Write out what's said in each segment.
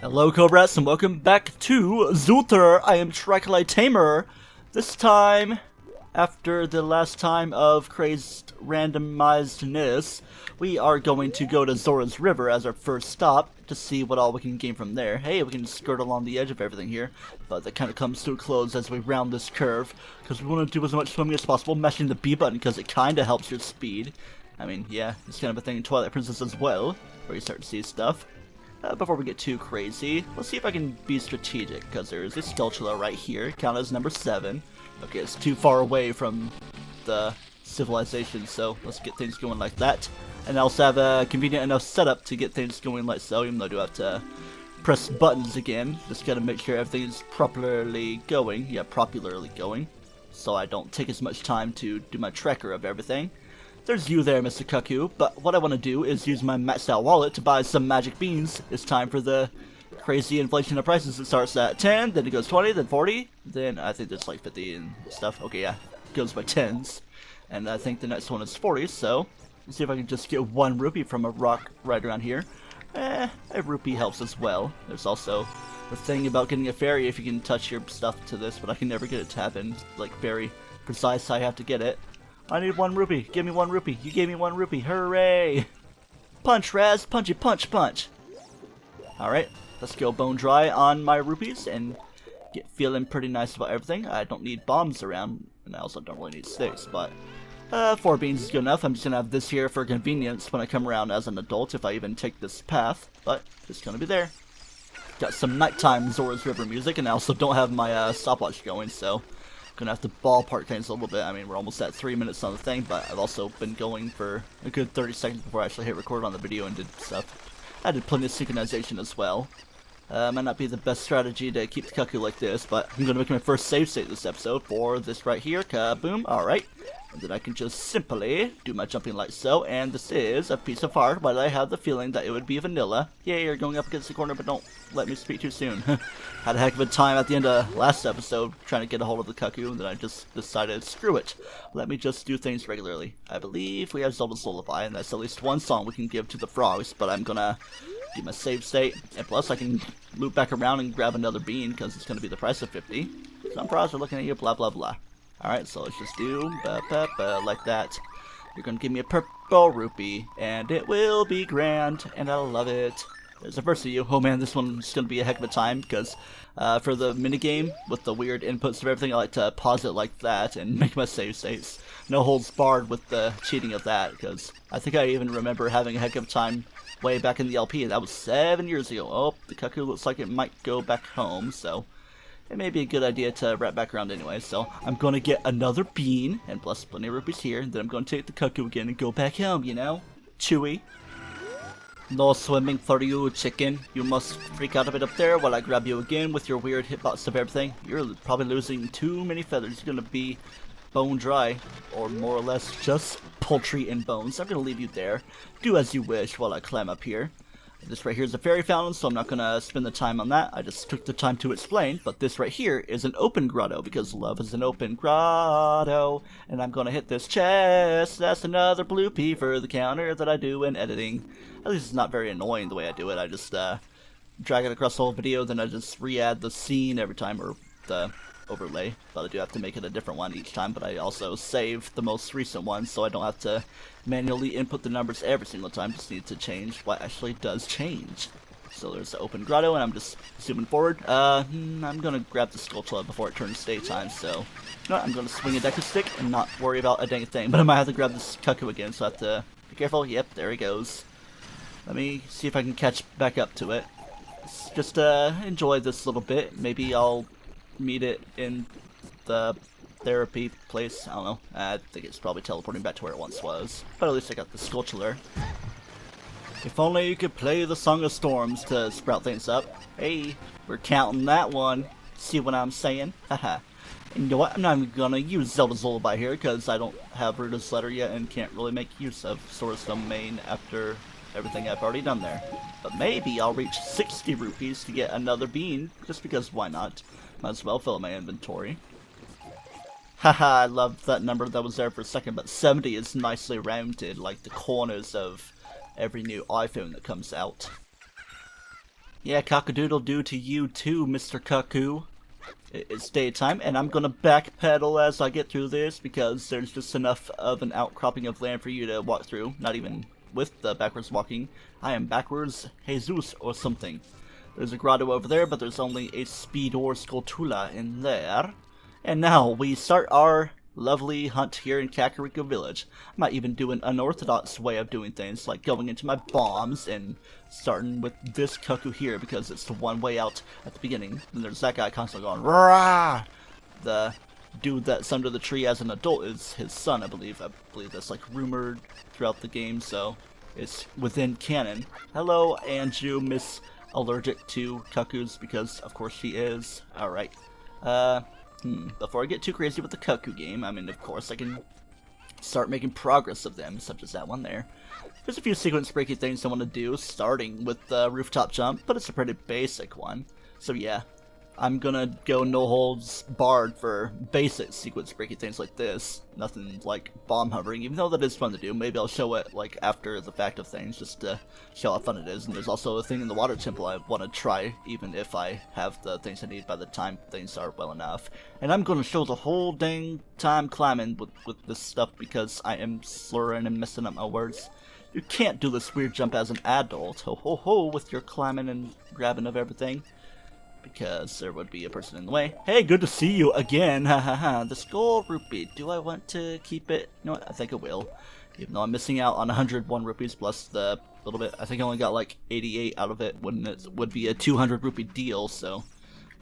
Hello Cobras and welcome back to Zelda. I am TryclydeTamer. This time, after the last time of crazed randomizedness, we are going to go to Zora's River as our first stop to see what all we can gain from there. Hey, we can skirt along the edge of everything here, but that kind of comes to a close as we round this curve, because we want to do as much swimming as possible, mashing the B button because it kind of helps your speed. I mean, yeah, it's kind of a thing in Twilight Princess as well, where you start to see stuff. Before we get too crazy, let's see if I can be strategic, because there's a Stelchula right here, count as number 7. Okay, it's too far away from the civilization, so let's get things going like that. And I also have a convenient enough setup to get things going like so, even though I do have to press buttons again. Just gotta make sure everything is properly going, so I don't take as much time to do my tracker of everything. There's you there, Mr. Cuckoo, but what I want to do is use my maxed out wallet to buy some magic beans. It's time for the crazy inflation of prices. It starts at 10, then it goes 20, then 40, then I think there's like 50 and stuff. Okay, yeah, it goes by 10s. And I think the next one is 40, so let's see if I can just get 1 rupee from a rock right around here. A rupee helps as well. There's also the thing about getting a fairy if you can touch your stuff to this, but I can never get it to happen, like very precise how I have to get it. I need 1 rupee. Give me 1 rupee. You gave me 1 rupee. Hooray! Punch, Raz. Punchy, punch, punch. Alright, let's go bone dry on my rupees and get feeling pretty nice about everything. I don't need bombs around, and I also don't really need sticks, but 4 beans is good enough. I'm just gonna have this here for convenience when I come around as an adult, if I even take this path, but it's gonna be there. Got some nighttime Zora's River music, and I also don't have my stopwatch going, so gonna have to ballpark things a little bit. I mean, we're almost at 3 minutes on the thing, but I've also been going for a good 30 seconds before I actually hit record on the video and did stuff. I did plenty of synchronization as well. Might not be the best strategy to keep the cuckoo like this, but I'm gonna make my first save state this episode for this right here. Kaboom! Alright. And then I can just simply do my jumping like so, and this is a piece of heart, but I have the feeling that it would be vanilla. Yay, you're going up against the corner, but don't let me speak too soon. Had a heck of a time at the end of last episode trying to get a hold of the cuckoo, and then I just decided, screw it. Let me just do things regularly. I believe we have Zelda's Lullaby, and that's at least 1 song we can give to the frogs, but I'm gonna do my save state, and plus I can loop back around and grab another bean, because it's gonna be the price of 50. Some frogs are looking at you, blah blah blah. Alright, so let's just do like that. You're gonna give me a purple rupee, and it will be grand, and I love it. There's a verse of you. Oh man, this one's gonna be a heck of a time, because for the minigame, with the weird inputs of everything, I like to pause it like that and make my save states. No holds barred with the cheating of that, because I think I even remember having a heck of a time way back in the LP. That was 7 years ago. Oh, the cuckoo looks like it might go back home, so it may be a good idea to wrap back around anyway. So I'm gonna get another bean, and plus plenty of rupees here, and then I'm gonna take the cuckoo again and go back home, you know? Chewy. No swimming for you, chicken. You must freak out a bit up there while I grab you again with your weird hitbox of everything. You're probably losing too many feathers. You're gonna be bone dry, or more or less just poultry and bones. I'm gonna leave you there. Do as you wish while I climb up here. This right here is a fairy fountain, so I'm not gonna spend the time on that. I just took the time to explain, but this right here is an open grotto, because love is an open grotto. And I'm gonna hit this chest. That's another blue pea for the counter that I do in editing. At least it's not very annoying the way I do it. I just drag it across the whole video, then I just re-add the scene every time, or the overlay, but I do have to make it a different one each time. But I also save the most recent one, so I don't have to manually input the numbers every single time. Just need to change what actually does change. So there's the open grotto, and I'm just zooming forward. I'm gonna grab the Skulltula before it turns daytime, so you know what, I'm gonna swing a Deku Stick and not worry about a dang thing. But I might have to grab this cuckoo again, so I have to be careful. Yep, there he goes. Let me see if I can catch back up to it. Just enjoy this little bit. Maybe I'll meet it in the therapy place. I don't know. I think it's probably teleporting back to where it once was. But at least I got the Skulltula. If only you could play the Song of Storms to sprout things up. Hey, we're counting that one. See what I'm saying? Haha. And you know what? I'm not even gonna use Zelda's Lullaby here, because I don't have Ruda's letter yet and can't really make use of Sora's domain after everything I've already done there. But maybe I'll reach 60 rupees to get another bean, just because why not? Might as well fill my inventory. Haha, I love that number that was there for a second, but 70 is nicely rounded, like the corners of every new iPhone that comes out. Yeah, cock-a-doodle-doo to you too, Mr. Cuckoo. It's daytime, and I'm gonna backpedal as I get through this because there's just enough of an outcropping of land for you to walk through. Not even with the backwards walking. I am backwards Jesus or something. There's a grotto over there, but there's only a Speedor Skulltula in there. And now we start our lovely hunt here in Kakariko Village. I might even do an unorthodox way of doing things, like going into my bombs and starting with this cuckoo here because it's the one way out at the beginning. And there's that guy constantly going, rah! The dude that's under the tree as an adult is his son, I believe. I believe that's like rumored throughout the game, so it's within canon. Hello, Anju, Miss Allergic to cuckoos, because of course she is. Alright. Before I get too crazy with the cuckoo game, I mean, of course, I can start making progress of them, such as that one there. There's a few sequence breaking things I want to do, starting with the rooftop jump, but it's a pretty basic one. So yeah, I'm gonna go no holds barred for basic sequence breaking things like this. Nothing like bomb hovering, even though that is fun to do. Maybe I'll show it like after the fact of things, just to show how fun it is. And there's also a thing in the water temple I want to try, even if I have the things I need by the time things are well enough. And I'm gonna show the whole dang time climbing with this stuff because I am slurring and messing up my words. You can't do this weird jump as an adult, ho ho ho, with your climbing and grabbing of everything. Because there would be a person in the way. Hey, good to see you again. Ha ha ha. The skull rupee. Do I want to keep it? You know what? I think I will. Even though I'm missing out on 101 rupees plus the little bit. I think I only got like 88 out of it when it would be a 200 rupee deal. So,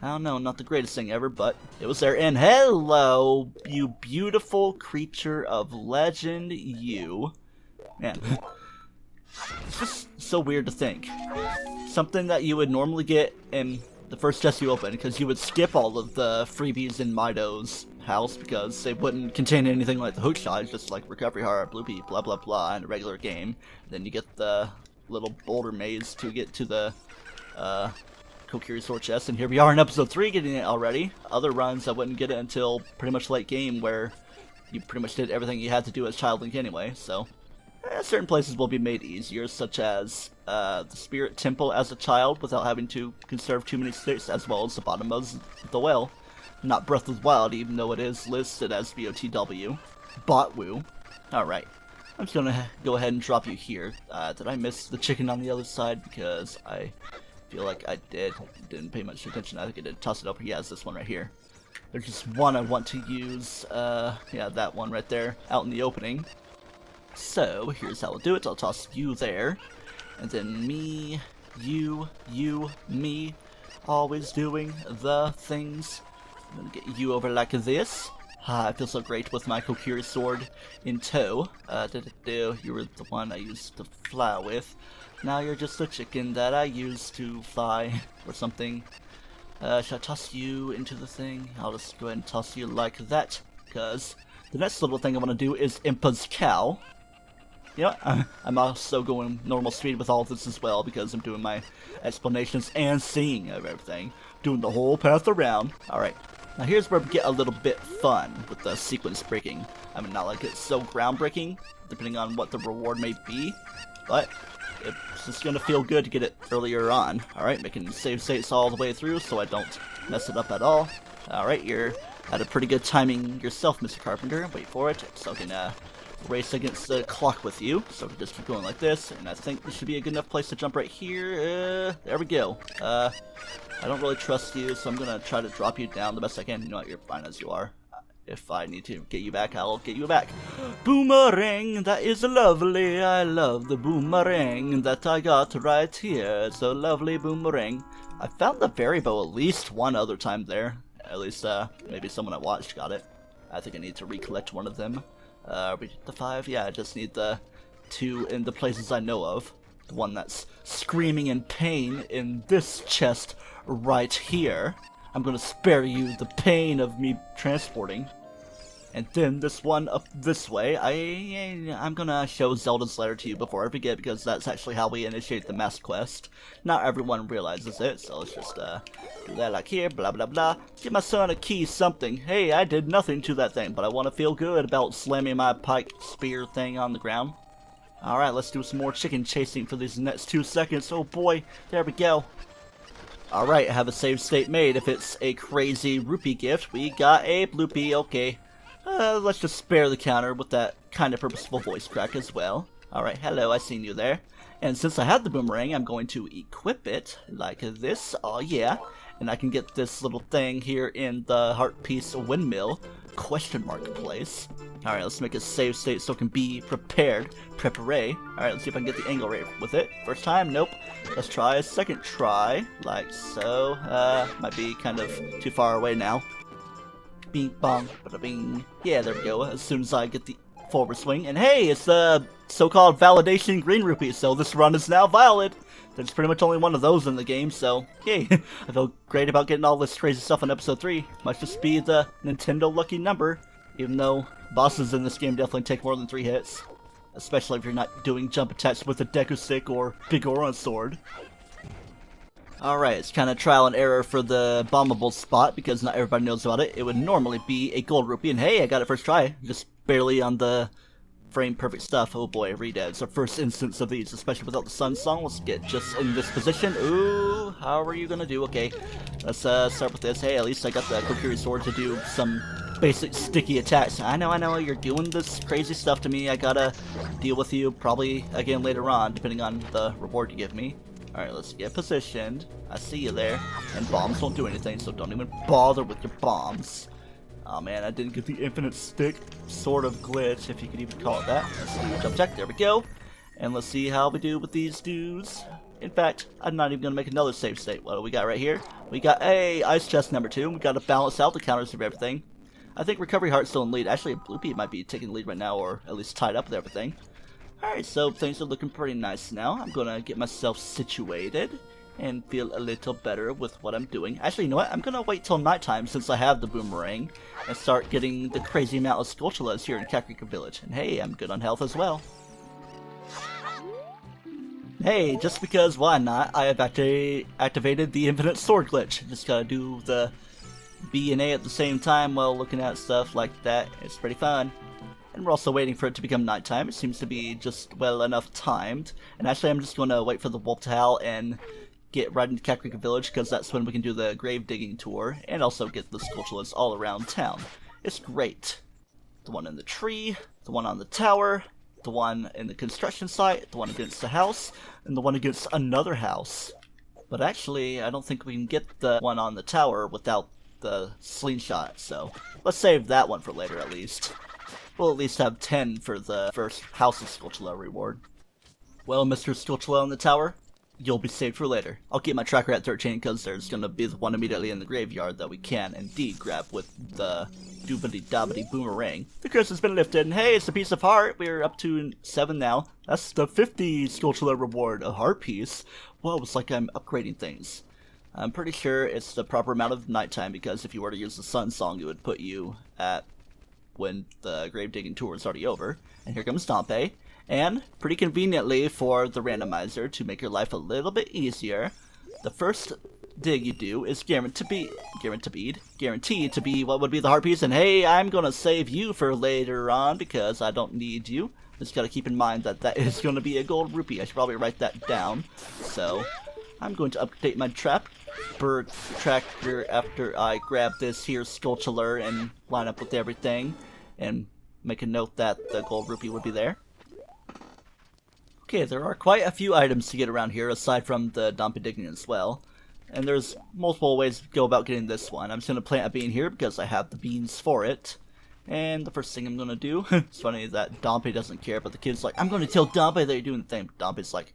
I don't know. Not the greatest thing ever, but it was there. And hello, you beautiful creature of legend, you. Man. It's just so weird to think. Something that you would normally get in the first chest you open, because you would skip all of the freebies in Mido's house because they wouldn't contain anything like the hookshot, just like recovery heart, blue pea, blah blah blah in a regular game. Then you get the little boulder maze to get to the Kokiri sword chest, and here we are in episode 3 getting it already. Other runs I wouldn't get it until pretty much late game, where you pretty much did everything you had to do as Child Link anyway, so certain places will be made easier, such as the Spirit Temple as a child without having to conserve too many states, as well as the bottom of the well. Not Breath of the Wild, even though it is listed as BOTW. Botwoo. Alright. I'm just gonna go ahead and drop you here. Did I miss the chicken on the other side? Because I feel like I didn't pay much attention. I think I did toss it over. Yeah, it's this one right here. There's just one I want to use. Yeah, that one right there, out in the opening. So, here's how we'll do it. I'll toss you there. And then me, you, me. Always doing the things. I'm gonna get you over like this. I feel so great with my Kokiri sword in tow. You were the one I used to fly with. Now you're just a chicken that I used to fly, or something. Should I toss you into the thing? I'll just go ahead and toss you like that, because the next little thing I want to do is Impa's cow. You know what? I'm also going normal speed with all of this as well, because I'm doing my explanations and seeing of everything. Doing the whole path around. Alright. Now here's where we get a little bit fun with the sequence breaking. I mean, not like it's so groundbreaking, depending on what the reward may be, but it's just gonna feel good to get it earlier on. Alright, making save states all the way through so I don't mess it up at all. Alright, you're at a pretty good timing yourself, Mr. Carpenter. Wait for it, so I can race against the clock with you. So we just keep going like this, and I think this should be a good enough place to jump right here. There we go. I don't really trust you, so I'm gonna try to drop you down the best I can. You know what, you're fine as you are. If I need to get you back, I'll get you back. Boomerang, that is lovely. I love the boomerang that I got right here. It's a lovely boomerang. I found the fairy bow at least one other time there. At least, maybe someone I watched got it. I think I need to recollect one of them. We did the 5? Yeah, I just need the 2 in the places I know of. The one that's screaming in pain in this chest right here. I'm gonna spare you the pain of me transporting. And then this one up this way, I'm gonna show Zelda's letter to you before I forget, because that's actually how we initiate the mask quest. Not everyone realizes it, so let's just do that like here, blah blah blah. Give my son a key something. Hey, I did nothing to that thing, but I want to feel good about slamming my pike spear thing on the ground. Alright, let's do some more chicken chasing for these next 2 seconds. Oh boy, there we go. Alright, I have a save state made. If it's a crazy rupee gift, we got a bloopy, okay. Let's just spare the counter with that kind of purposeful voice crack as well. Alright, hello, I seen you there. And since I have the boomerang, I'm going to equip it like this. Oh yeah. And I can get this little thing here in the heart piece windmill question mark place. Alright, let's make a save state so it can be prepared. Prepare. Alright, let's see if I can get the angle right with it. First time, nope. Let's try a second try, like so. Might be kind of too far away now. Bing bong, bada bing. Yeah, there we go. As soon as I get the forward swing. And hey, it's the so-called validation green rupee, so this run is now valid. There's pretty much only one of those in the game, so yay. I feel great about getting all this crazy stuff in episode 3. Must just be the Nintendo lucky number, even though bosses in this game definitely take more than 3 hits. Especially if you're not doing jump attacks with a Deku Stick or Big Aura Sword. Alright, it's kind of trial and error for the bombable spot because not everybody knows about it. It would normally be a gold rupee, and hey, I got it first try. Just barely on the frame perfect stuff. Oh boy, redead. It's our first instance of these, especially without the sun song. Let's get just in this position. Ooh, how are you gonna do? Okay, let's start with this. Hey, at least I got the Kakariko sword to do some basic sticky attacks. I know, you're doing this crazy stuff to me. I gotta deal with you probably again later on, depending on the reward you give me. Alright, let's get positioned. I see you there. And bombs don't do anything, so don't even bother with your bombs. Oh man, I didn't get the infinite stick sort of glitch, if you could even call it that. Let's do a jump check. There we go. And let's see how we do with these dudes. In fact, I'm not even going to make another save state. What do we got right here? We got a ice chest number 2. We got to balance out the counters of everything. I think Recovery Heart's still in lead. Actually, Bloopy might be taking the lead right now, or at least tied up with everything. Alright, so things are looking pretty nice now. I'm going to get myself situated and feel a little better with what I'm doing. Actually, you know what? I'm going to wait till nighttime since I have the boomerang and start getting the crazy amount of Skulltulas here in Kakariko Village. And hey, I'm good on health as well. Hey, just because, why not? I have activated the infinite sword glitch. Just gotta do the B and A at the same time while looking at stuff like that. It's pretty fun. And we're also waiting for it to become nighttime. It seems to be just well enough timed. And actually, I'm just gonna wait for the wolf to howl and get right into Kakariko Village, because that's when we can do the grave digging tour and also get the Skulltulas all around town. It's great. The one in the tree, the one on the tower, the one in the construction site, the one against the house, and the one against another house. But actually, I don't think we can get the one on the tower without the slingshot, so let's save that one for later at least. We'll at least have 10 for the first House of Skulltula reward. Well, Mr. Skulltula on the tower, you'll be saved for later. I'll keep my tracker at 13 because there's going to be the one immediately in the graveyard that we can indeed grab with the doobity-dobbity boomerang. The curse has been lifted, and hey, it's a piece of heart. We're up to 7 now. That's the 50 Skulltula reward, a heart piece. Whoa, it's like I'm upgrading things. I'm pretty sure it's the proper amount of nighttime, because if you were to use the sun song, it would put you at when the grave digging tour is already over. And here comes Dompe. And, pretty conveniently for the randomizer, to make your life a little bit easier, the first dig you do is guaranteed to be what would be the heart piece. And hey, I'm gonna save you for later on because I don't need you. Just gotta keep in mind that that is gonna be a gold rupee. I should probably write that down. So, I'm going to update my trap bird tracker after I grab this here Skulltula and line up with everything and make a note that the gold rupee would be there. Okay, there are quite a few items to get around here aside from the Dompe digging as well. And there's multiple ways to go about getting this one. I'm just going to plant a bean here because I have the beans for it. And the first thing I'm going to do, it's funny that Dompe doesn't care, but the kid's like, I'm going to tell Dompe that you're doing the thing. Dompe's like,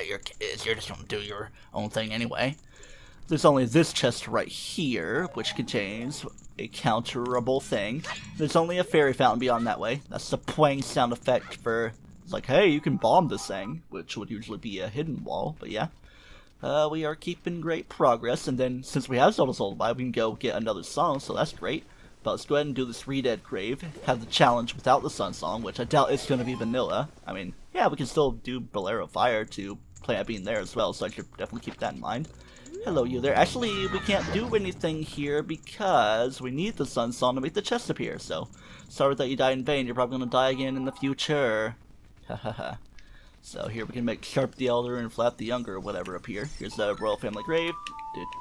you're kids, you're just going to do your own thing anyway. There's only this chest right here, which contains a counterable thing. There's only a fairy fountain beyond that way. That's the pwang sound effect for, it's like, hey, you can bomb this thing, which would usually be a hidden wall, but yeah. We are keeping great progress, and then since we have Zelda's Lullaby, we can go get another song, so that's great. But let's go ahead and do this Redead Grave, have the challenge without the Sun Song, which I doubt it's going to be vanilla. I mean, yeah, we can still do Bolero Fire to plant a bean there as well, so I should definitely keep that in mind. Hello, you there. Actually, we can't do anything here because we need the Sun Song to make the chest appear, so sorry that you died in vain. You're probably going to die again in the future. Hahaha. So here we can make Sharp the Elder and Flap the Younger or whatever appear. Here's the Royal Family Grave.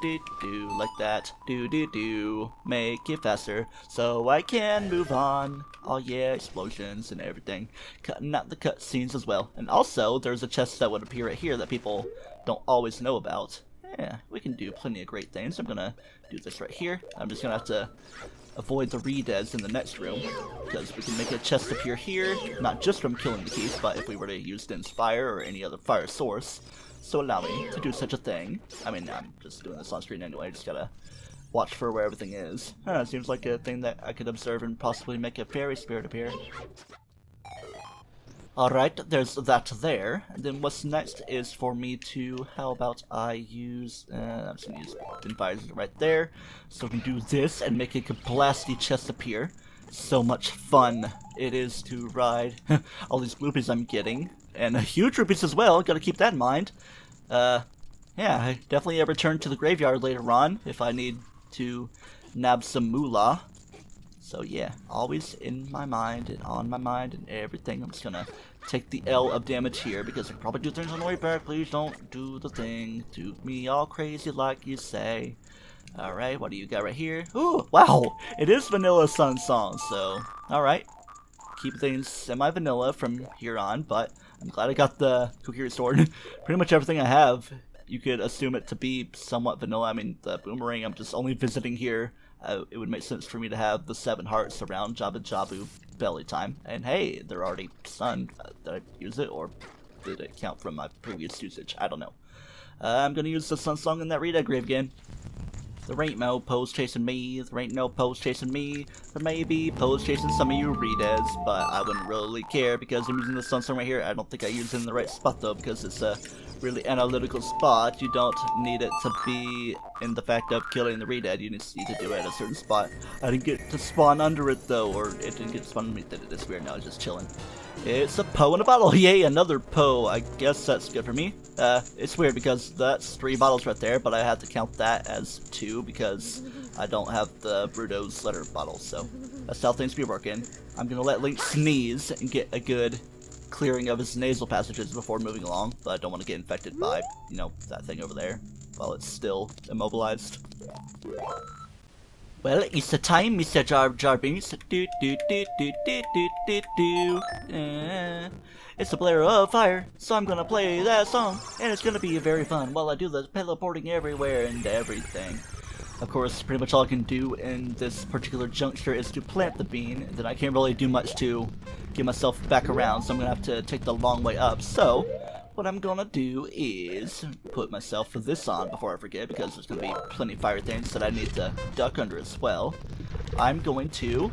Do like that. Do. Make it faster so I can move on. Oh yeah, explosions and everything. Cutting out the cutscenes as well. And also, there's a chest that would appear right here that people don't always know about. Yeah, we can do plenty of great things. I'm gonna do this right here. I'm just gonna have to avoid the re-deads in the next room, because we can make a chest appear here, not just from killing the keys, but if we were to use Din's fire or any other fire source. So allow me to do such a thing. I mean, I'm just doing this on screen anyway, just gotta watch for where everything is. It seems like a thing that I could observe and possibly make a fairy spirit appear. Alright, there's that there. And then what's next is for me to, how about I use, I'm just gonna use Din fires right there. So we can do this and make a blasty chest appear. So much fun it is to ride all these rupees I'm getting. And huge rupees as well, gotta keep that in mind. Yeah, I definitely return to the graveyard later on if I need to nab some moolah. So yeah, always in my mind and on my mind and everything. I'm just gonna take the L of damage here because I can probably do things on the way back. Please don't do the thing to me all crazy like you say. Alright, what do you got right here? Ooh, wow, it is Vanilla Sun Song, so alright. Keep things semi-vanilla from here on, but I'm glad I got the Kokiri sword. Pretty much everything I have, you could assume it to be somewhat vanilla. I mean, the boomerang, I'm just only visiting here. It would make sense for me to have the 7 hearts around Jabba Jabu belly time. And hey, they're already sunned. Did I use it, or did it count from my previous usage? I don't know. I'm gonna use the Sun Song in that Rita grave again. There ain't no pose chasing me, there ain't no pose chasing me. There may be pose chasing some of you Ritas, but I wouldn't really care because I'm using the Sun Song right here. I don't think I use it in the right spot though, because it's a really analytical spot. You don't need it to be in the fact of killing the Redad. You just need to do it at a certain spot. I didn't get to spawn under it though, or it didn't get to spawn underneath it. It's weird now, it's just chilling. It's a Poe in a bottle. Yay, another Poe. I guess that's good for me. It's weird because that's 3 bottles right there, but I have to count that as 2 because I don't have the Bruto's letter bottle, so that's how things be working. I'm gonna let Link sneeze and get a good clearing of his nasal passages before moving along, but I don't want to get infected by, you know, that thing over there while it's still immobilized. Well, it's the time, Mr. Jar Binks. It's a blare of fire, so I'm gonna play that song, and it's gonna be very fun while I do the teleporting everywhere and everything. Of course, pretty much all I can do in this particular juncture is to plant the bean, and then I can't really do much to get myself back around, so I'm gonna have to take the long way up. So, what I'm gonna do is put myself this on before I forget, because there's gonna be plenty of fire things that I need to duck under as well. I'm going to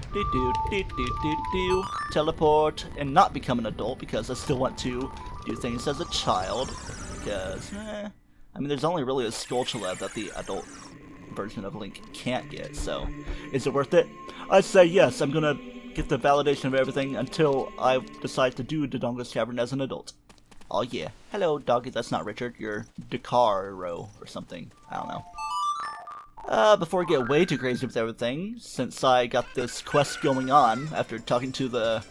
teleport and not become an adult because I still want to do things as a child. Because, I mean, there's only really a Skulltula that the adult version of Link can't get, so is it worth it? I'd say yes. I'm gonna get the validation of everything until I decide to do Dodongo's Tavern as an adult. Oh yeah. Hello, doggy. That's not Richard. You're Decaro or something. I don't know. Before I get way too crazy with everything, since I got this quest going on after talking to the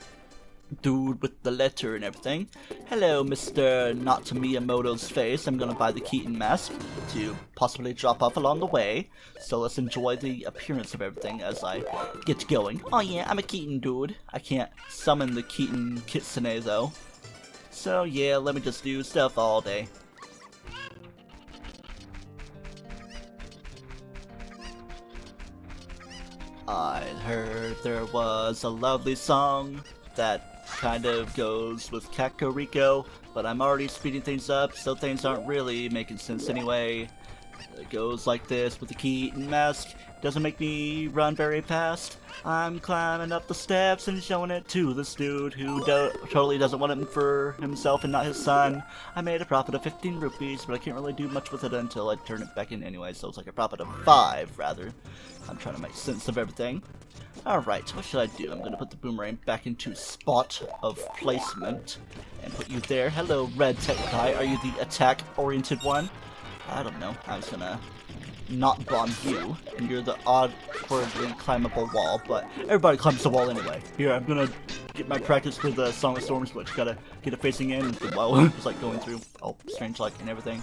dude with the letter and everything. Hello, Mr. Not Miyamoto's face. I'm gonna buy the Keaton mask to possibly drop off along the way. So let's enjoy the appearance of everything as I get going. Oh yeah, I'm a Keaton dude. I can't summon the Keaton Kitsune though. So yeah, let me just do stuff all day. I heard there was a lovely song that kind of goes with Kakariko, but I'm already speeding things up, so things aren't really making sense anyway. It goes like this with the Keaton mask. Doesn't make me run very fast. I'm climbing up the steps and showing it to this dude who totally doesn't want it for himself and not his son. I made a profit of 15 rupees, but I can't really do much with it until I turn it back in anyway, so it's like a profit of 5, rather. I'm trying to make sense of everything. Alright, what should I do? I'm going to put the boomerang back into spot of placement and put you there. Hello, Red Tech Guy. Are you the attack-oriented one? I don't know. I was going to not bomb you, and you're the awkwardly climbable wall, but everybody climbs the wall anyway. Here, I'm gonna get my practice with the Song of Storms, which gotta get it facing in, while it's like going through all strange like and everything.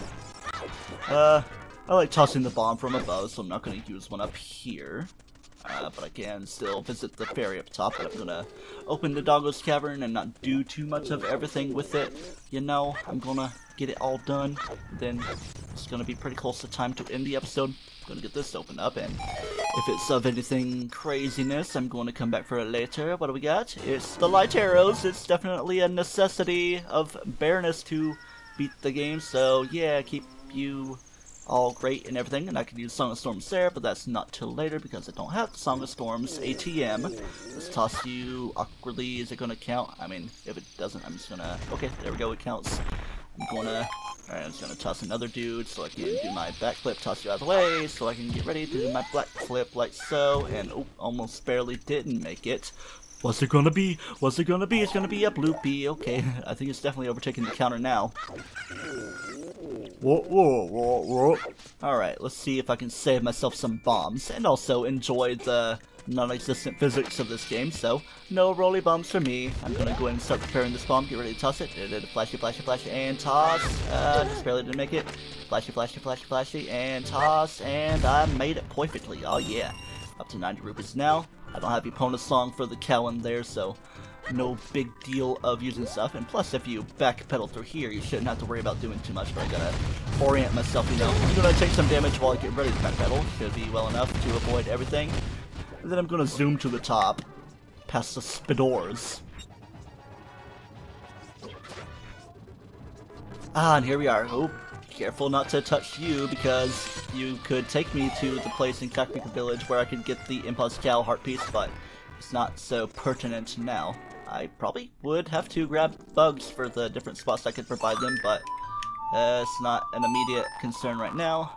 I like tossing the bomb from above, so I'm not going to use one up here. But I can still visit the ferry up top, but I'm gonna open the Doggo's Cavern and not do too much of everything with it. You know, I'm gonna get it all done, then it's gonna be pretty close to time to end the episode. I'm gonna get this opened up, and if it's of anything craziness, I'm going to come back for it later. What do we got? It's the light arrows. It's definitely a necessity of bareness to beat the game, so yeah, keep you all great and everything, and I could use Song of Storms there, but that's not till later because I don't have the Song of Storms ATM. Let's toss you awkwardly. Is it gonna count? I mean, if it doesn't, I'm just gonna... Okay, there we go, it counts. Alright, I'm just gonna toss another dude so I can do my backflip, toss you out of the way, so I can get ready to do my backflip like so, and oh, almost barely didn't make it. What's it gonna be? What's it gonna be? It's gonna be a bloopy. Okay, I think it's definitely overtaking the counter now. Whoa, whoa, whoa, whoa. Alright, let's see if I can save myself some bombs, and also enjoy the non-existent physics of this game, so no rolly bombs for me. I'm gonna go ahead and start preparing this bomb, get ready to toss it. Flashy, flashy, flashy, and toss. Just barely didn't make it. Flashy, flashy, flashy, flashy, and toss, and I made it perfectly. Oh yeah. Up to 90 rupees now. I don't have the opponent's song for the cow in there, so no big deal of using stuff. And plus, if you backpedal through here, you shouldn't have to worry about doing too much, but I gotta orient myself, you know. I'm gonna take some damage while I get ready to backpedal. Should be well enough to avoid everything. And then I'm gonna zoom to the top, past the spidors. Ah, and here we are. Oh, careful not to touch you, because you could take me to the place in Kakariko Village where I could get the Impulse Cow heart piece, but it's not so pertinent now. I probably would have to grab bugs for the different spots I could provide them, but it's not an immediate concern right now.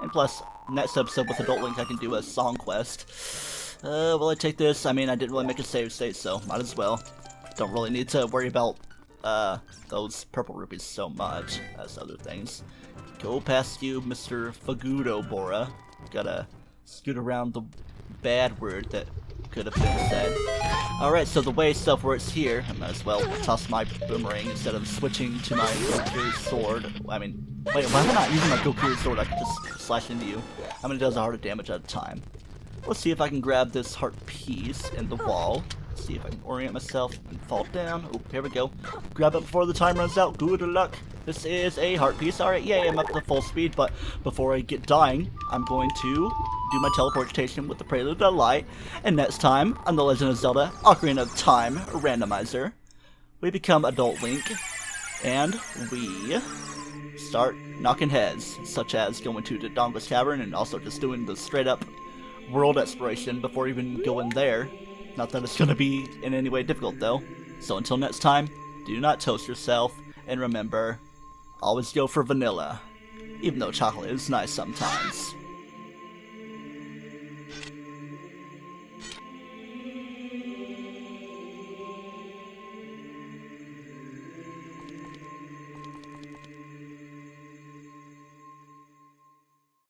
And plus, next episode with Adult Link I can do a song quest. Will I take this? I mean, I didn't really make a save state, so might as well. Don't really need to worry about those purple rupees so much as other things. Go past you, Mr. Fagudo Bora. Gotta scoot around the bad word that could have been said. Alright, so the way stuff works here, I might as well toss my boomerang instead of switching to my Gokiri sword. I mean, wait, why am I not using my Gokiri sword? I could just slash into you. How many does a heart of damage at a time? Let's see if I can grab this heart piece in the wall. See if I can orient myself and fall down. Oh, here we go. Grab it before the time runs out. Good luck. This is a heart piece. Alright, yay, I'm up to full speed, but before I get dying, I'm going to do my teleportation with the Prelude to Light. And next time, on The Legend of Zelda, Ocarina of Time Randomizer, we become Adult Link, and we start knocking heads, such as going to the Doggo's Cavern and also just doing the straight-up world exploration before even going there. Not that it's going to be in any way difficult, though. So until next time, do not toast yourself, and remember, always go for vanilla, even though chocolate is nice sometimes.